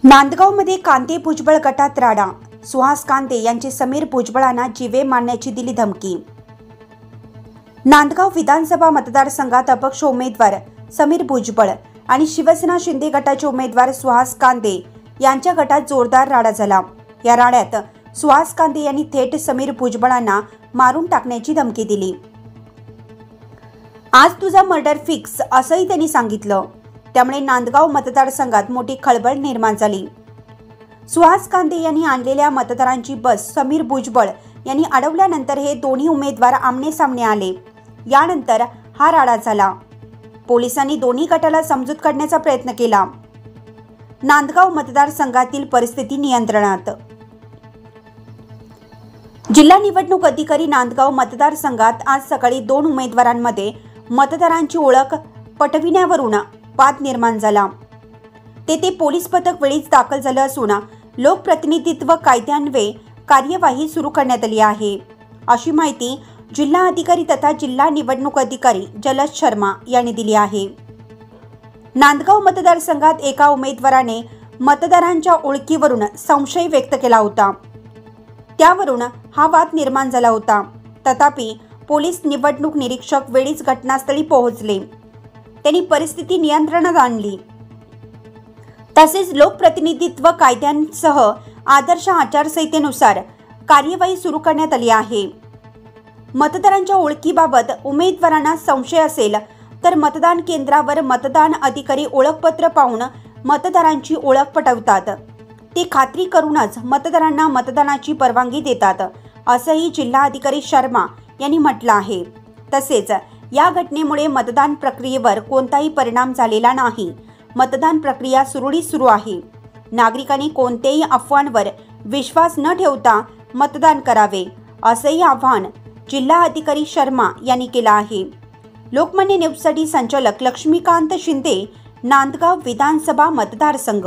नांदगावमध्ये कांते भुजबळ गटात राडा। सुहास कांते यांची समीर भुजबळांना जीवे मारण्याची दिली धमकी। नांदगाव विधानसभा मतदारसंघात अपक्ष उमेदवार समीर भुजबळ आणि शिवसेना शिंदे गटाचे उमेदवार सुहास कांते यांच्या गटात जोरदार राडा झाला। या राड्यात सुहास कांते यांनी थेट समीर भुजबळांना मारून टाकण्याची धमकी दिली। आज तुझा मर्डर फिक्स असंही त्यांनी सांगितलं। त्यामुळे नांदगाव मतदारसंघात मोठी खळबळ निर्माण झाली। सुहास कांते यांनी आणलेल्या मतदारांची बस समीर भुजबळ यांनी अडवल्यानंतर हे दोन्ही उमेदवार आमने सामने आले। यानंतर हा राडा झाला। पोलिसांनी दोन्ही गटाला समजूत काढण्याचा प्रयत्न केला। नांदगाव मतदारसंघातील परिस्थिती नियंत्रणात। जिल्हा निवडणूक अधिकारी नांदगाव मतदारसंघात आज सकाळी दोन उमेदवारांमध्ये मतदारांची ओळख पटविण्यावरून वाद निर्माण झाला। तेथे पोलीस पथक वेळीच दाखल झालं असून लोकप्रतिनिधित्व कायद्यान्वये कार्यवाही सुरू करण्यात आली आहे, अशी माहिती जिल्हा अधिकारी तथा जिल्हा निवडणूक अधिकारी जलज शर्मा यांनी दिली आहे। नांदगाव मतदारसंघात एका उमेदवाराने मतदारांच्या ओळखीवरून संशय व्यक्त केला होता। त्यावरून हा वाद निर्माण झाला होता। तथापि पोलीस निवडणूक निरीक्षक वेळीच घटनास्थळी पोहोचले। त्यांनी परिस्थिती नियंत्रणात आणली। तसेच लोकप्रतिनिधित्व कायद्यांसह आदर्श आचारसंहितेनुसार कार्यवाही सुरू करण्यात आली आहे। मतदारांच्या ओळखीबाबत उमेदवारांना संशय असेल तर मतदान केंद्रावर मतदान अधिकारी ओळखपत्र पाहून मतदारांची ओळख पटवतात। ते खात्री करूनच मतदारांना मतदानाची परवानगी देतात, असंही जिल्हाधिकारी शर्मा यांनी म्हटलं आहे। तसेच या घटनेमुळे मतदान प्रक्रियेवर कोणताही परिणाम झालेला नाही। मतदान प्रक्रिया सुरळीत सुरू आहे। नागरिकांनी कोणत्याही अफवांवर विश्वास न ठेवता मतदान करावे, असंही आवाहन जिल्हा अधिकारी शर्मा यांनी केलं आहे। लोकमान्य न्यूजसाठी संचालक लक्ष्मीकांत शिंदे, नांदगाव विधानसभा मतदारसंघ।